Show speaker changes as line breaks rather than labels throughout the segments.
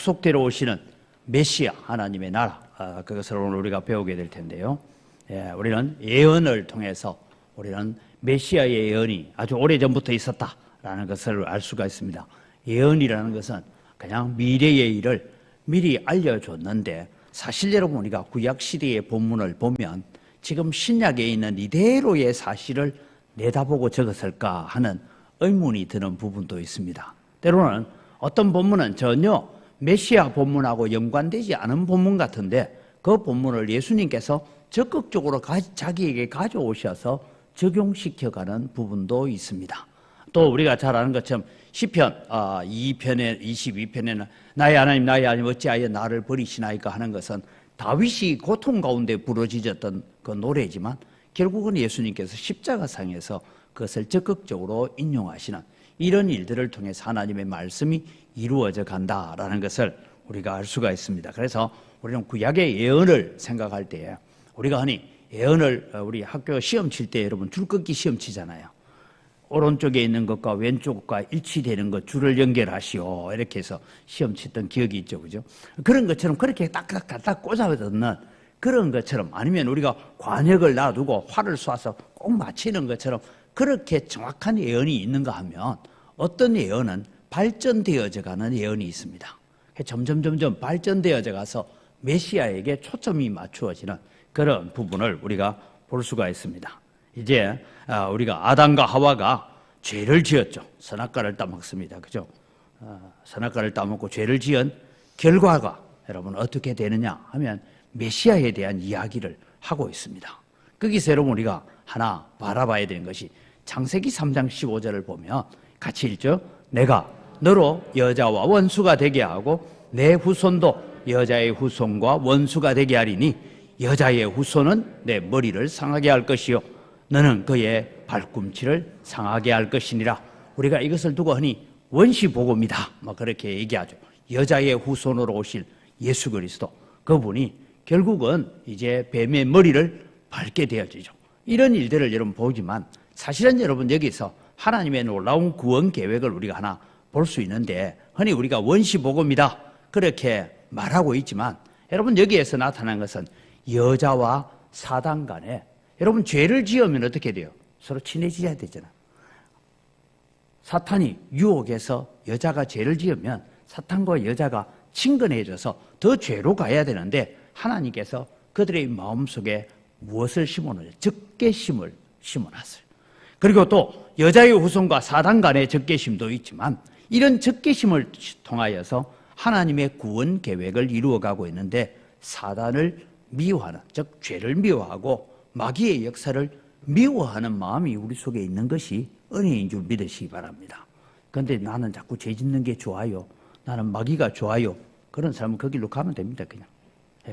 약속대로 오시는 메시아 하나님의 나라, 그것을 오늘 우리가 배우게 될 텐데요. 우리는 예언을 통해서 우리는 메시아의 예언이 아주 오래전부터 있었다라는 것을 알 수가 있습니다. 예언이라는 것은 그냥 미래의 일을 미리 알려줬는데, 사실 여러분 우리가 구약시대의 본문을 보면 지금 신약에 있는 이대로의 사실을 내다보고 적었을까 하는 의문이 드는 부분도 있습니다. 때로는 어떤 본문은 전혀 메시아 본문하고 연관되지 않은 본문 같은데 그 본문을 예수님께서 적극적으로 자기에게 가져오셔서 적용시켜가는 부분도 있습니다. 또 우리가 잘 아는 것처럼 시편 2편에 22편에는 나의 하나님 어찌하여 나를 버리시나이까 하는 것은 다윗이 고통 가운데 부르짖었던 그 노래지만 결국은 예수님께서 십자가상에서 그것을 적극적으로 인용하시는 이런 일들을 통해서 하나님의 말씀이 이루어져 간다라는 것을 우리가 알 수가 있습니다. 그래서 우리는 구약의 예언을 생각할 때에 우리가 흔히 예언을 우리 학교 시험 칠 때 여러분 줄긋기 시험 치잖아요. 오른쪽에 있는 것과 왼쪽과 일치되는 것 줄을 연결하시오 이렇게 해서 시험 치던 기억이 있죠, 그죠? 그런 것처럼 그렇게 딱딱 갖다 꽂아 듣는 그런 것처럼, 아니면 우리가 관역을 놔두고 활을 쏴서 꼭 맞히는 것처럼 그렇게 정확한 예언이 있는가 하면 어떤 예언은 발전되어져 가는 예언이 있습니다. 점점 발전되어져 가서 메시아에게 초점이 맞추어지는 그런 부분을 우리가 볼 수가 있습니다. 이제 우리가 아담과 하와가 죄를 지었죠. 선악과를 따먹습니다. 그죠? 선악과를 따먹고 죄를 지은 결과가 여러분 어떻게 되느냐 하면 메시아에 대한 이야기를 하고 있습니다. 거기서 여러분 우리가 하나 바라봐야 되는 것이 창세기 3장 15절을 보면 같이 읽죠. 내가 너로 여자와 원수가 되게 하고 내 후손도 여자의 후손과 원수가 되게 하리니 여자의 후손은 내 머리를 상하게 할 것이요 너는 그의 발꿈치를 상하게 할 것이니라. 우리가 이것을 두고 흔히 원시복음이다 그렇게 얘기하죠. 여자의 후손으로 오실 예수 그리스도, 그분이 결국은 이제 뱀의 머리를 밟게 되어지죠. 이런 일들을 여러분 보지만 사실은 여러분 여기서 하나님의 놀라운 구원 계획을 우리가 하나 볼 수 있는데, 흔히 우리가 원시복음이다 그렇게 말하고 있지만 여러분 여기에서 나타난 것은 여자와 사단 간에, 여러분 죄를 지으면 어떻게 돼요? 서로 친해져야 되잖아. 사탄이 유혹해서 여자가 죄를 지으면 사탄과 여자가 친근해져서 더 죄로 가야 되는데 하나님께서 그들의 마음속에 무엇을 심어놓아요? 적개심을 심어놨어요. 그리고 또 여자의 후손과 사단 간의 적개심도 있지만 이런 적개심을 통하여서 하나님의 구원 계획을 이루어가고 있는데, 사단을 미워하는, 즉 죄를 미워하고 마귀의 역사를 미워하는 마음이 우리 속에 있는 것이 은혜인 줄 믿으시기 바랍니다. 그런데 나는 자꾸 죄 짓는 게 좋아요, 나는 마귀가 좋아요, 그런 사람은 그 길로 가면 됩니다. 그냥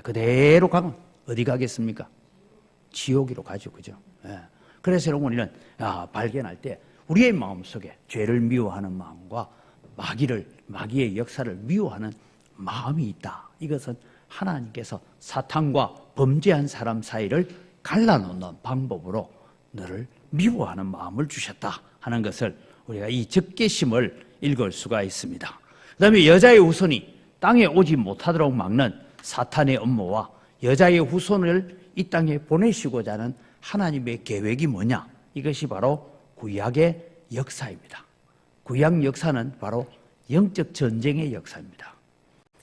그대로 가면 어디 가겠습니까? 지옥으로 가죠. 그죠? 그래서 여러분 우리는 발견할 때 우리의 마음속에 죄를 미워하는 마음과 마귀의 역사를 미워하는 마음이 있다. 이것은 하나님께서 사탄과 범죄한 사람 사이를 갈라놓는 방법으로 너를 미워하는 마음을 주셨다 하는 것을 우리가 이 적개심을 읽을 수가 있습니다. 그 다음에 여자의 후손이 땅에 오지 못하도록 막는 사탄의 음모와 여자의 후손을 이 땅에 보내시고자 하는 하나님의 계획이 뭐냐? 이것이 바로 구약의 역사입니다. 구약 역사는 바로 영적 전쟁의 역사입니다.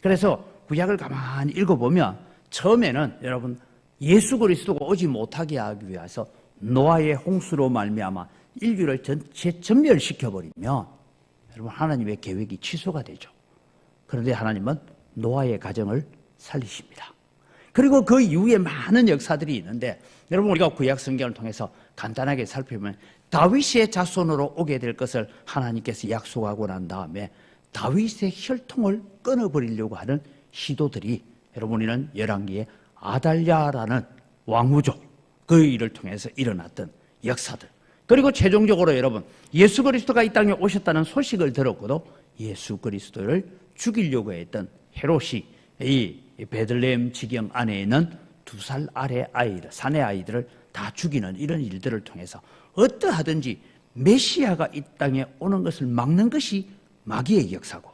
그래서 구약을 가만히 읽어보면 처음에는 여러분 예수 그리스도가 오지 못하게 하기 위해서 노아의 홍수로 말미암아 인류를 전체 전멸시켜버리면 여러분 하나님의 계획이 취소가 되죠. 그런데 하나님은 노아의 가정을 살리십니다. 그리고 그 이후에 많은 역사들이 있는데 여러분 우리가 구약 성경을 통해서 간단하게 살펴보면 다윗의 자손으로 오게 될 것을 하나님께서 약속하고 난 다음에 다윗의 혈통을 끊어버리려고 하는 시도들이 여러분 우리는 열왕기에 아달랴라는 왕후죠. 그 일을 통해서 일어났던 역사들, 그리고 최종적으로 여러분 예수 그리스도가 이 땅에 오셨다는 소식을 들었고도 예수 그리스도를 죽이려고 했던 헤롯이 이 베들레헴 지경 안에 있는 2살 아래 아이들, 사내 아이들을 다 죽이는 이런 일들을 통해서 어떠하든지 메시아가 이 땅에 오는 것을 막는 것이 마귀의 역사고,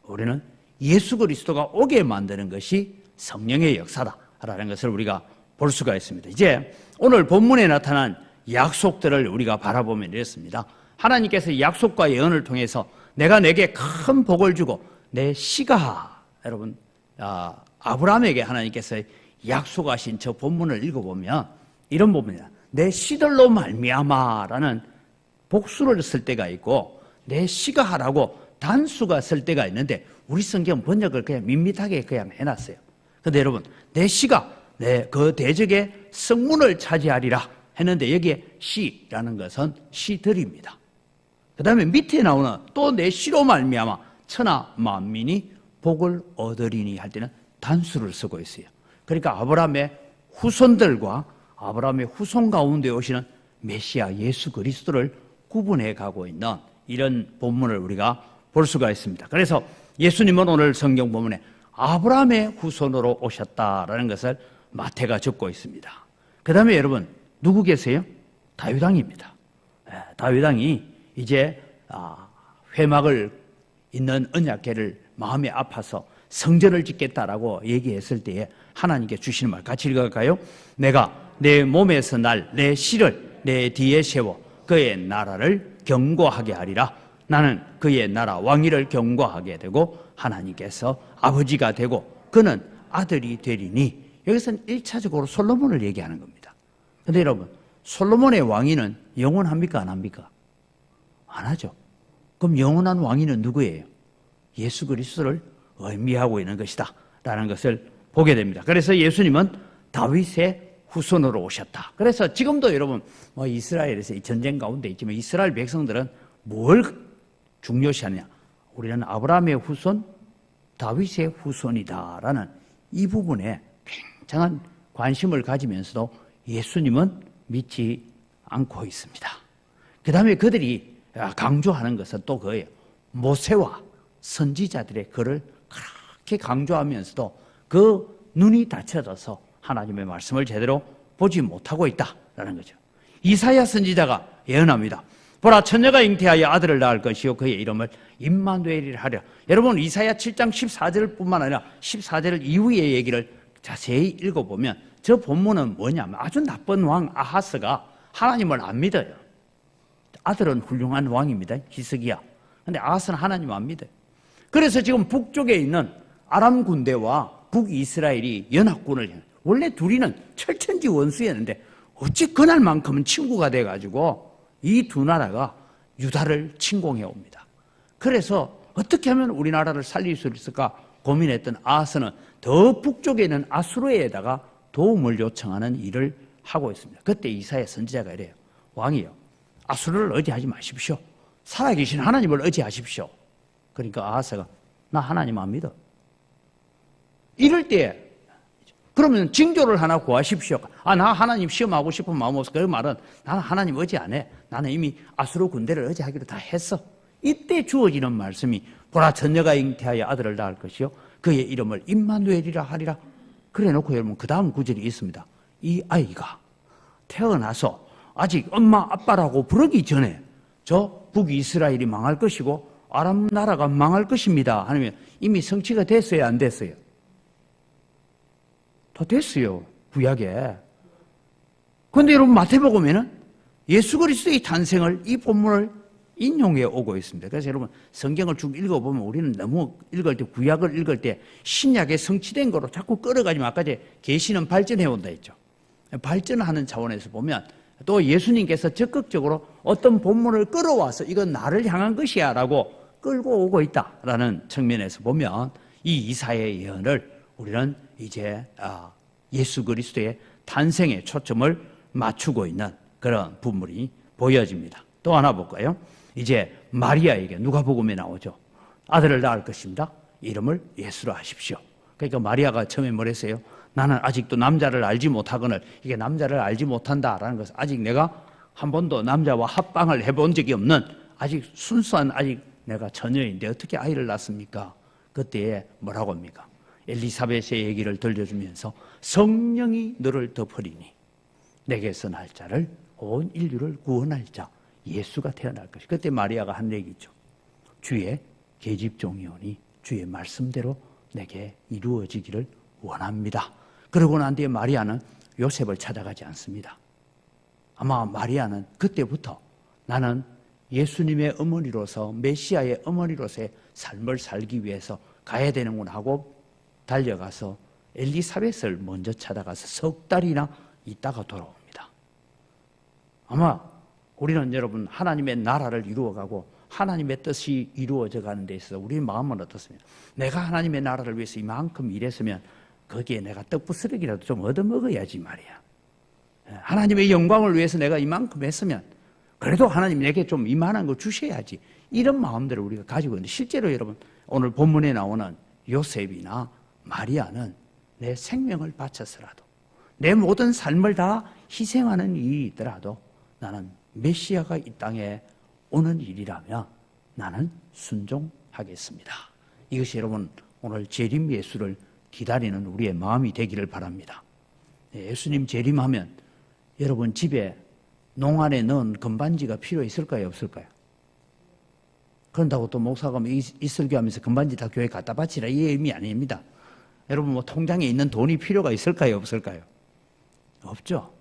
우리는 예수 그리스도가 오게 만드는 것이 성령의 역사다라는 것을 우리가 볼 수가 있습니다. 이제 오늘 본문에 나타난 약속들을 우리가 바라보면 이렇습니다. 하나님께서 약속과 예언을 통해서 내가 내게 큰 복을 주고 내 씨가, 여러분, 아브라함에게 하나님께서 약속하신 저 본문을 읽어보면 이런 부분이다. 내 씨들로 말미암아라는 복수를 쓸 때가 있고 내 씨가 하라고 단수가 쓸 때가 있는데 우리 성경 번역을 그냥 밋밋하게 그냥 해놨어요. 근데 여러분, 내 씨가 그 대적의 성문을 차지하리라 했는데 여기에 씨라는 것은 씨들입니다. 그 다음에 밑에 나오는 또 내 씨로 말미암아 천하 만민이 복을 얻으리니 할 때는 단수를 쓰고 있어요. 그러니까 아브라함의 후손들과 아브라함의 후손 가운데 오시는 메시아 예수 그리스도를 구분해 가고 있는 이런 본문을 우리가 볼 수가 있습니다. 그래서 예수님은 오늘 성경 본문에 아브라함의 후손으로 오셨다라는 것을 마태가 적고 있습니다. 그 다음에 여러분 누구 계세요? 다윗 왕입니다. 다윗 왕이 이제 회막을 있는 언약궤를 마음에 아파서 성전을 짓겠다라고 얘기했을 때에 하나님께 주시는 말 같이 읽어갈까요? 내가 내 몸에서 날 내 씨를 내 뒤에 세워 그의 나라를 경고하게 하리라. 나는 그의 나라 왕위를 경고하게 되고 하나님께서 아버지가 되고 그는 아들이 되리니. 여기서는 1차적으로 솔로몬을 얘기하는 겁니다. 그런데 여러분, 솔로몬의 왕위는 영원합니까? 안 합니까? 안 하죠. 그럼 영원한 왕위는 누구예요? 예수 그리스도를 의미하고 있는 것이다 라는 것을 보게 됩니다. 그래서 예수님은 다윗의 후손으로 오셨다. 그래서 지금도 여러분 이스라엘에서 이 전쟁 가운데 있지만 이스라엘 백성들은 뭘 중요시하느냐? 우리는 아브라함의 후손, 다윗의 후손이다라는 이 부분에 굉장한 관심을 가지면서도 예수님은 믿지 않고 있습니다. 그 다음에 그들이 강조하는 것은 또 그거예요. 모세와 선지자들의 글을 그렇게 강조하면서도 그 눈이 닫혀져서 하나님의 말씀을 제대로 보지 못하고 있다라는 거죠. 이사야 선지자가 예언합니다. 보라, 처녀가 잉태하여 아들을 낳을 것이요 그의 이름을 임마누엘이라 하려. 여러분, 이사야 7장 14절뿐만 아니라 14절 이후의 얘기를 자세히 읽어보면 저 본문은 뭐냐면 아주 나쁜 왕 아하스가 하나님을 안 믿어요. 아들은 훌륭한 왕입니다, 히스기야. 근데 아하스는 하나님 안 믿어요. 그래서 지금 북쪽에 있는 아람 군대와 북이스라엘이 연합군을, 원래 둘이는 철천지 원수였는데 어찌 그날만큼은 친구가 돼가지고 이 두 나라가 유다를 침공해 옵니다. 그래서 어떻게 하면 우리나라를 살릴 수 있을까 고민했던 아하스는 더 북쪽에 있는 아수르에다가 도움을 요청하는 일을 하고 있습니다. 그때 이사야 선지자가 이래요. 왕이요, 아수르를 의지하지 마십시오. 살아계신 하나님을 의지하십시오. 그러니까 아하스가 나 하나님 안 믿어. 이럴 때 그러면 징조를 하나 구하십시오. 나 하나님 시험하고 싶은 마음 없어. 그 말은 나는 하나님 의지 안 해. 나는 이미 아수르 군대를 의지하기로 다 했어. 이때 주어지는 말씀이 보라, 처녀가 잉태하여 아들을 낳을 것이요 그의 이름을 임마누엘이라 하리라. 그래 놓고 여러분 그 다음 구절이 있습니다. 이 아이가 태어나서 아직 엄마 아빠라고 부르기 전에 저 북이스라엘이 망할 것이고 아람 나라가 망할 것입니다 하면 이미 성취가 됐어요, 안 됐어요? 다 됐어요, 구약에. 그런데 여러분 마태복음에는 예수 그리스도의 탄생을 이 본문을 인용해 오고 있습니다. 그래서 여러분 성경을 쭉 읽어보면 우리는 너무 읽을 때, 구약을 읽을 때 신약에 성취된 거로 자꾸 끌어가지면 아까 계시는 발전해 온다 했죠. 발전하는 차원에서 보면 또 예수님께서 적극적으로 어떤 본문을 끌어와서 이건 나를 향한 것이야 라고 끌고 오고 있다라는 측면에서 보면 이 이사야의 예언을 우리는 이제 예수 그리스도의 탄생에 초점을 맞추고 있는 그런 부분이 보여집니다. 또 하나 볼까요? 이제 마리아에게 누가복음에 나오죠. 아들을 낳을 것입니다. 이름을 예수로 하십시오. 그러니까 마리아가 처음에 뭐랬어요? 나는 아직도 남자를 알지 못하거늘, 이게 남자를 알지 못한다라는 것은 아직 내가 한 번도 남자와 합방을 해본 적이 없는 아직 순수한 아직 내가 처녀인데 어떻게 아이를 낳습니까? 그때에 뭐라고 합니까? 엘리사벳의 얘기를 들려주면서 성령이 너를 덮으리니 내게서 날 자를 온 인류를 구원할 자 예수가 태어날 것이. 그때 마리아가 한 얘기죠. 주의 계집종이오니 주의 말씀대로 내게 이루어지기를 원합니다. 그러고 난 뒤에 마리아는 요셉을 찾아가지 않습니다. 아마 마리아는 그때부터 나는 예수님의 어머니로서 메시아의 어머니로서의 삶을 살기 위해서 가야 되는구나 하고 달려가서 엘리사벳을 먼저 찾아가서 석 달이나 있다가 돌아옵니다. 아마 우리는 여러분 하나님의 나라를 이루어가고 하나님의 뜻이 이루어져 가는 데 있어서 우리 마음은 어떻습니까? 내가 하나님의 나라를 위해서 이만큼 일했으면 거기에 내가 떡부스러기라도 좀 얻어먹어야지 말이야. 하나님의 영광을 위해서 내가 이만큼 했으면 그래도 하나님 내게 좀 이만한 거 주셔야지. 이런 마음들을 우리가 가지고 있는데 실제로 여러분 오늘 본문에 나오는 요셉이나 마리아는 내 생명을 바쳐서라도 내 모든 삶을 다 희생하는 일이더라도 나는 메시아가 이 땅에 오는 일이라면 나는 순종하겠습니다. 이것이 여러분 오늘 재림 예수를 기다리는 우리의 마음이 되기를 바랍니다. 예수님 재림하면 여러분 집에 농안에 넣은 금반지가 필요 있을까요? 없을까요? 그런다고 또 목사가 이슬교하면서 금반지 다 교회에 갖다 바치라 이 의미 아닙니다. 여러분 뭐 통장에 있는 돈이 필요가 있을까요? 없을까요? 없죠.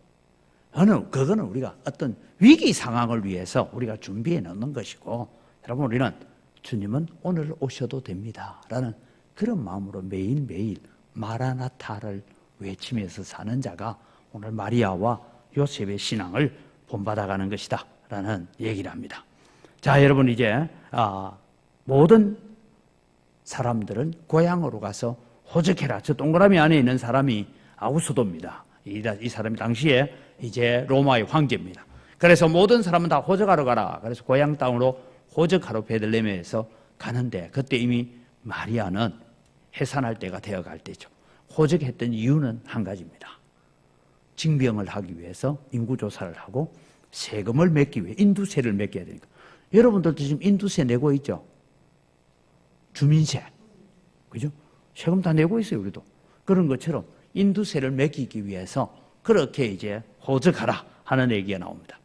그거는 우리가 어떤 위기 상황을 위해서 우리가 준비해 놓는 것이고 여러분 우리는 주님은 오늘 오셔도 됩니다 라는 그런 마음으로 매일매일 마라나타를 외치면서 사는 자가 오늘 마리아와 요셉의 신앙을 본받아가는 것이다 라는 얘기를 합니다. 자, 여러분 이제 모든 사람들은 고향으로 가서 호적해라. 저 동그라미 안에 있는 사람이 아우수도입니다. 이 사람이 당시에 이제 로마의 황제입니다. 그래서 모든 사람은 다 호적하러 가라. 그래서 고향 땅으로 호적하러 베들레헴에서 가는데 그때 이미 마리아는 해산할 때가 되어갈 때죠. 호적했던 이유는 한 가지입니다. 징병을 하기 위해서 인구조사를 하고 세금을 맺기 위해 인두세를 맺게 되니까. 여러분들도 지금 인두세 내고 있죠? 주민세. 그죠? 세금 다 내고 있어요, 우리도. 그런 것처럼 인두세를 매기기 위해서 그렇게 이제 호적하라 하는 얘기가 나옵니다.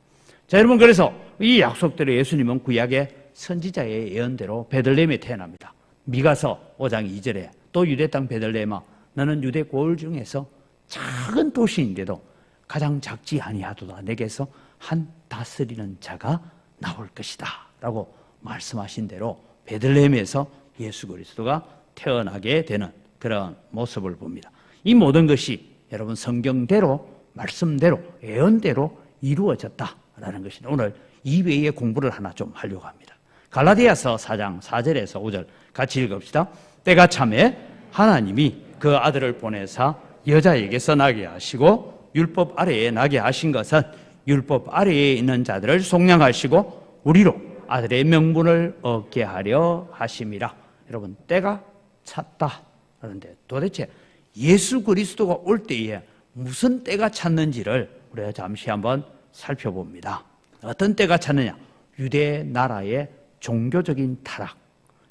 자, 여러분, 그래서 이 약속대로 예수님은 구약의 선지자의 예언대로 베들레헴에 태어납니다. 미가서 5장 2절에 또 유대 땅 베들레헴아 너는 유대 고을 중에서 작은 도시인데도 가장 작지 아니하도다 내게서 한 다스리는 자가 나올 것이다 라고 말씀하신 대로 베들레헴에서 예수 그리스도가 태어나게 되는 그런 모습을 봅니다. 이 모든 것이 여러분 성경대로 말씀대로 예언대로 이루어졌다라는 것입니다. 오늘 이 외의 공부를 하나 좀 하려고 합니다. 갈라디아서 4장 4절에서 5절 같이 읽읍시다. 때가 참에 하나님이 그 아들을 보내사 여자에게서 나게 하시고 율법 아래에 나게 하신 것은 율법 아래에 있는 자들을 속량하시고 우리로 아들의 명분을 얻게 하려 하심이라. 여러분 때가 찼다 그런데 도대체 예수 그리스도가 올 때에 무슨 때가 찼는지를 우리가 잠시 한번 살펴봅니다. 어떤 때가 찼느냐? 유대 나라의 종교적인 타락.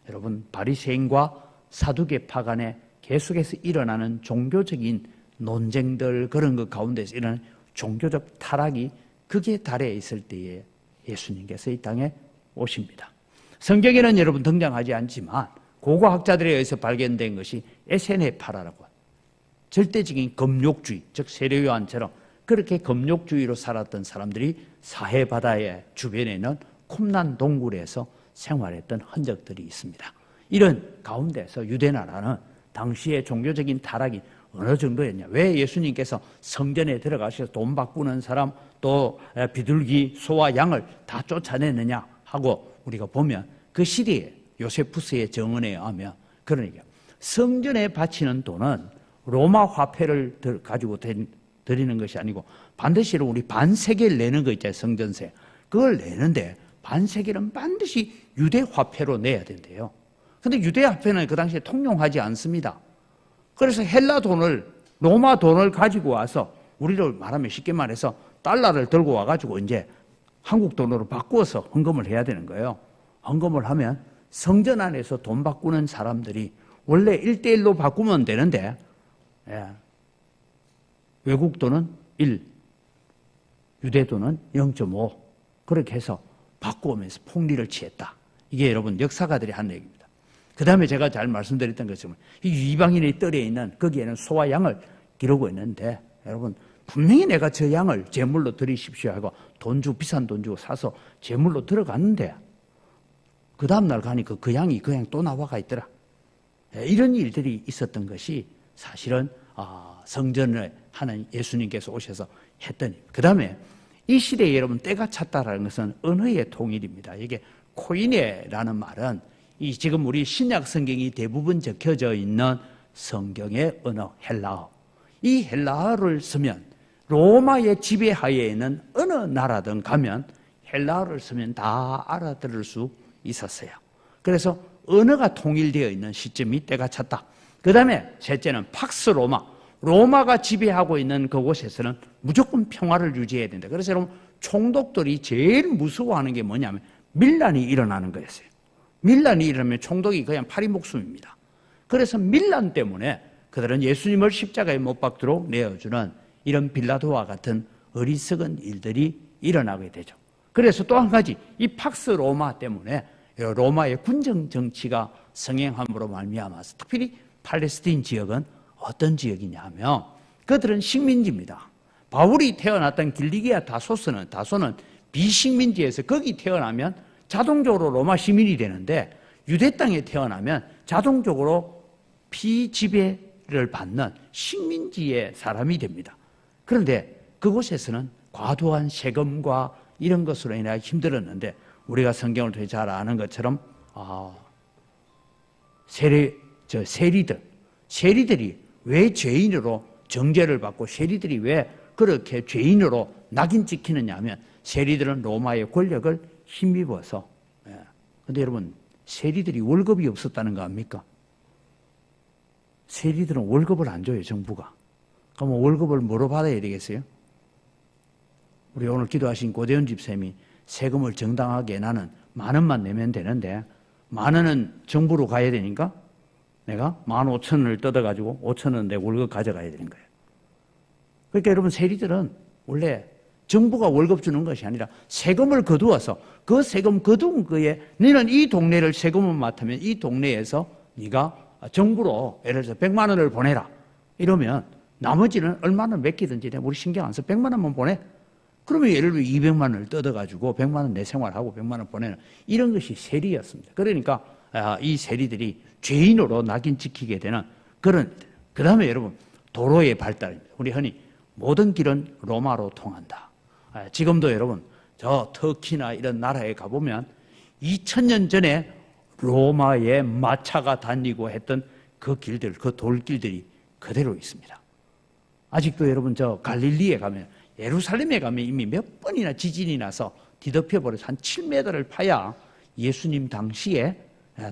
여러분 바리새인과 사두개파 간에 계속해서 일어나는 종교적인 논쟁들 그런 것 가운데서 일어나는 종교적 타락이 극에 달해 있을 때에 예수님께서 이 땅에 오십니다. 성경에는 여러분 등장하지 않지만 고고학자들에 의해서 발견된 것이 에세네파라고 절대적인 금욕주의, 즉 세례요한처럼 그렇게 금욕주의로 살았던 사람들이 사해바다의 주변에 있는 쿰난 동굴에서 생활했던 흔적들이 있습니다. 이런 가운데서 유대나라는 당시의 종교적인 타락이 어느 정도였냐? 왜 예수님께서 성전에 들어가셔서 돈 바꾸는 사람 또 비둘기, 소와 양을 다 쫓아내느냐 하고 우리가 보면 그 시대에 요세푸스의 정언에 의하면 그러니까 성전에 바치는 돈은 로마 화폐를 가지고 드리는 것이 아니고 반드시 우리 반세계를 내는 거 있잖아요. 성전세. 그걸 내는데 반세계는 반드시 유대 화폐로 내야 된대요. 근데 유대 화폐는 그 당시에 통용하지 않습니다. 그래서 헬라 돈을 로마 돈을 가지고 와서 우리를 말하면 쉽게 말해서 달러를 들고 와가지고 이제 한국 돈으로 바꾸어서 헌금을 해야 되는 거예요. 헌금을 하면 성전 안에서 돈 바꾸는 사람들이 원래 1대1로 바꾸면 되는데 외국 돈은 1, 유대 돈은 0.5 그렇게 해서 바꾸면서 폭리를 취했다. 이게 여러분 역사가들이 한 얘기입니다. 그 다음에 제가 잘 말씀드렸던 것처럼 이 이방인의 뜰에 있는 거기에는 소와 양을 기르고 있는데 여러분 분명히 내가 저 양을 제물로 드리십시오 하고 비싼 돈 주고 사서 제물로 들어갔는데 그 다음날 가니까 그 양이 그냥 또 나와가 있더라. 이런 일들이 있었던 것이 사실은 성전을 하는 예수님께서 오셔서 했더니 그 다음에 이 시대에 여러분 때가 찼다라는 것은 언어의 통일입니다. 이게 코이네라는 말은 이 지금 우리 신약 성경이 대부분 적혀져 있는 성경의 언어 헬라어, 이 헬라어를 쓰면 로마의 지배하에 있는 어느 나라든 가면 헬라어를 쓰면 다 알아들을 수 있었어요. 그래서 언어가 통일되어 있는 시점이 때가 찼다. 그 다음에 셋째는 팍스 로마, 로마가 지배하고 있는 그곳에서는 무조건 평화를 유지해야 된다. 그래서 여러분 총독들이 제일 무서워하는 게 뭐냐면 밀란이 일어나는 거였어요. 밀란이 일어나면 총독이 그냥 파리 목숨입니다. 그래서 밀란 때문에 그들은 예수님을 십자가에 못 박도록 내어주는 이런 빌라도와 같은 어리석은 일들이 일어나게 되죠. 그래서 또 한 가지 이 팍스 로마 때문에 로마의 군정 정치가 성행함으로 말미암아서 특별히 팔레스틴 지역은 어떤 지역이냐 하면 그들은 식민지입니다. 바울이 태어났던 길리기아 다소는 비식민지에서 거기 태어나면 자동적으로 로마 시민이 되는데 유대 땅에 태어나면 자동적으로 피지배를 받는 식민지의 사람이 됩니다. 그런데 그곳에서는 과도한 세금과 이런 것으로 인해 힘들었는데 우리가 성경을 통해 잘 아는 것처럼 세리들이 왜 죄인으로 정죄를 받고 세리들이 왜 그렇게 죄인으로 낙인 찍히느냐 하면 세리들은 로마의 권력을 힘입어서 근데 여러분 세리들이 월급이 없었다는 거 압니까? 세리들은 월급을 안 줘요, 정부가. 그러면 월급을 뭐로 받아야 되겠어요? 우리 오늘 기도하신 고대현 집사님이 세금을 정당하게 나는 10,000원만 내면 되는데 10,000원은 정부로 가야 되니까 내가 15,000원을 뜯어가지고 5,000원 내 월급 가져가야 되는 거예요. 그러니까 여러분 세리들은 원래 정부가 월급 주는 것이 아니라 세금을 거두어서 그 세금 거둔 거에 너는 이 동네를 세금을 맡으면 이 동네에서 네가 정부로 예를 들어서 100만 원을 보내라 이러면 나머지는 얼마나 맡기든지 우리 신경 안 써 100만 원만 보내. 그러면 예를 들어 200만 원을 뜯어가지고 100만 원 내 생활하고 100만 원 보내는 이런 것이 세리였습니다. 그러니까 이 세리들이 죄인으로 낙인 찍히게 되는 그런 그 다음에 여러분 도로의 발달입니다. 우리 흔히 모든 길은 로마로 통한다. 지금도 여러분 저 터키나 이런 나라에 가보면 2000년 전에 로마의 마차가 다니고 했던 그 길들, 그 돌길들이 그대로 있습니다. 아직도 여러분 저 갈릴리에 가면 예루살렘에 가면 이미 몇 번이나 지진이 나서 뒤덮여버려서 한 7m를 파야 예수님 당시에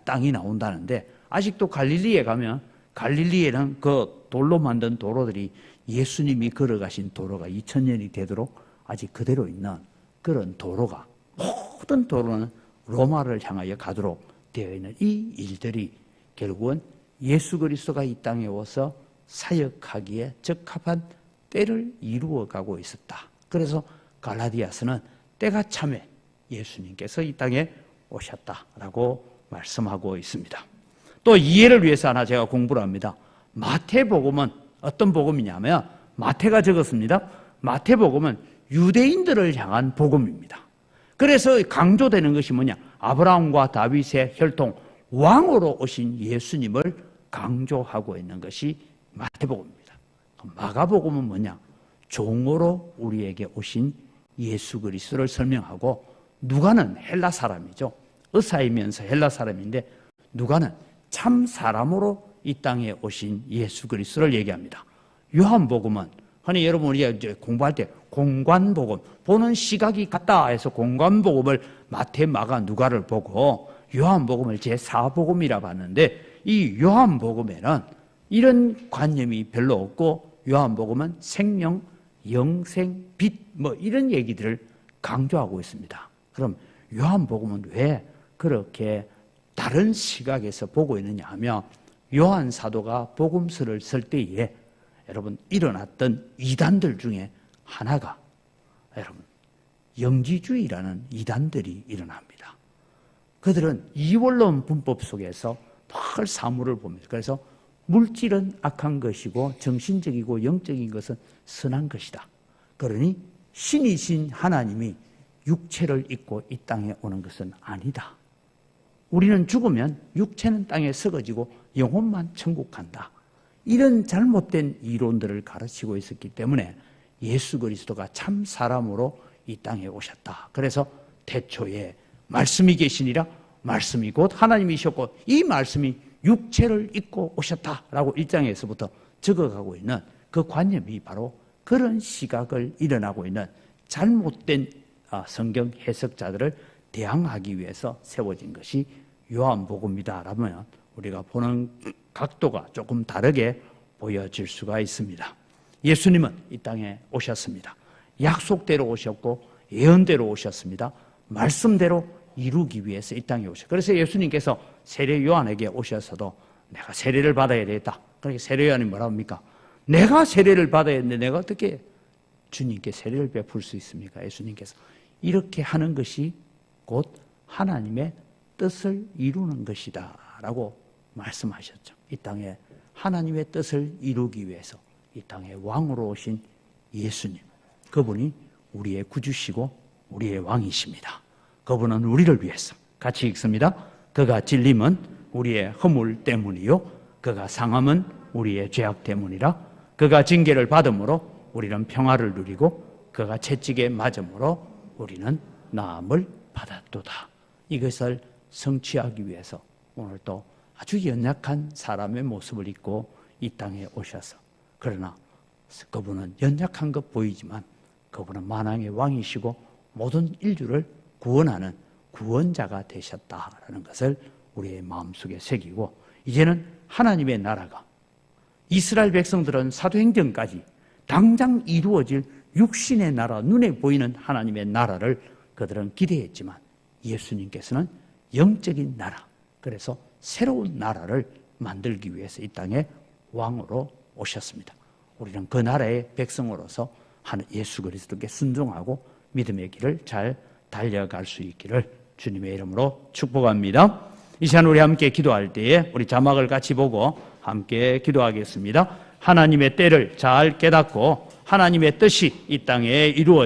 땅이 나온다는데 아직도 갈릴리에 가면 갈릴리에는 그 돌로 만든 도로들이 예수님이 걸어가신 도로가 2000년이 되도록 아직 그대로 있는 그런 도로가 모든 도로는 로마를 향하여 가도록 되어 있는 이 일들이 결국은 예수 그리스도가 이 땅에 와서 사역하기에 적합한 때를 이루어가고 있었다. 그래서 갈라디아서는 때가 참에 예수님께서 이 땅에 오셨다라고 말씀하고 있습니다. 또 이해를 위해서 하나 제가 공부를 합니다. 마태복음은 어떤 복음이냐면 마태가 적었습니다. 마태복음은 유대인들을 향한 복음입니다. 그래서 강조되는 것이 뭐냐? 아브라함과 다윗의 혈통 왕으로 오신 예수님을 강조하고 있는 것이 마태복음입니다. 마가복음은 뭐냐? 종으로 우리에게 오신 예수 그리스도를 설명하고 누가는 헬라 사람이죠. 의사이면서 헬라 사람인데 누가는 참 사람으로 이 땅에 오신 예수 그리스도를 얘기합니다. 요한복음은 흔히 여러분 우리가 이제 공부할 때 공관복음 보는 시각이 같다 해서 공관복음을 마태, 마가, 누가를 보고 요한복음을 제4복음이라고 하는데 이 요한복음에는 이런 관념이 별로 없고 요한복음은 생명, 영생, 빛 뭐 이런 얘기들을 강조하고 있습니다. 그럼 요한복음은 왜 그렇게 다른 시각에서 보고 있느냐 하면 요한 사도가 복음서를 쓸 때에 여러분 일어났던 이단들 중에 하나가 여러분 영지주의라는 이단들이 일어납니다. 그들은 이원론 분법 속에서 늘 사물을 봅니다. 그래서 물질은 악한 것이고 정신적이고 영적인 것은 선한 것이다. 그러니 신이신 하나님이 육체를 입고 이 땅에 오는 것은 아니다. 우리는 죽으면 육체는 땅에 썩어지고 영혼만 천국 간다. 이런 잘못된 이론들을 가르치고 있었기 때문에 예수 그리스도가 참 사람으로 이 땅에 오셨다. 그래서 태초에 말씀이 계시니라 말씀이 곧 하나님이셨고 이 말씀이 육체를 입고 오셨다라고 1장에서부터 적어가고 있는 그 관념이 바로 그런 시각을 일어나고 있는 잘못된 성경 해석자들을 대항하기 위해서 세워진 것이 요한복음이다라면 우리가 보는 각도가 조금 다르게 보여질 수가 있습니다. 예수님은 이 땅에 오셨습니다. 약속대로 오셨고 예언대로 오셨습니다. 말씀대로 이루기 위해서 이 땅에 오셨어요. 그래서 예수님께서 세례 요한에게 오셔서도 내가 세례를 받아야 되겠다. 그러니까 세례 요한이 뭐라고 합니까? 내가 세례를 받아야 되는데 내가 어떻게 주님께 세례를 베풀 수 있습니까? 예수님께서 이렇게 하는 것이 곧 하나님의 뜻을 이루는 것이다 라고 말씀하셨죠. 이 땅에 하나님의 뜻을 이루기 위해서 이 땅에 왕으로 오신 예수님, 그분이 우리의 구주시고 우리의 왕이십니다. 그분은 우리를 위해서, 같이 읽습니다. 그가 찔림은 우리의 허물 때문이요 그가 상함은 우리의 죄악 때문이라. 그가 징계를 받음으로 우리는 평화를 누리고 그가 채찍에 맞음으로 우리는 나음을 받았도다. 이것을 성취하기 위해서 오늘 또 아주 연약한 사람의 모습을 입고 이 땅에 오셔서, 그러나 그분은 연약한 것 보이지만 그분은 만왕의 왕이시고 모든 인류를 구원하는 구원자가 되셨다라는 것을 우리의 마음속에 새기고, 이제는 하나님의 나라가 이스라엘 백성들은 사도행전까지 당장 이루어질 육신의 나라, 눈에 보이는 하나님의 나라를 그들은 기대했지만 예수님께서는 영적인 나라, 그래서 새로운 나라를 만들기 위해서 이 땅에 왕으로 오셨습니다. 우리는 그 나라의 백성으로서 예수 그리스도께 순종하고 믿음의 길을 잘 달려갈 수 있기를 주님의 이름으로 축복합니다. 이 시간 우리 함께 기도할 때에 우리 자막을 같이 보고 함께 기도하겠습니다. 하나님의 때를 잘 깨닫고 하나님의 뜻이 이 땅에 이루어지고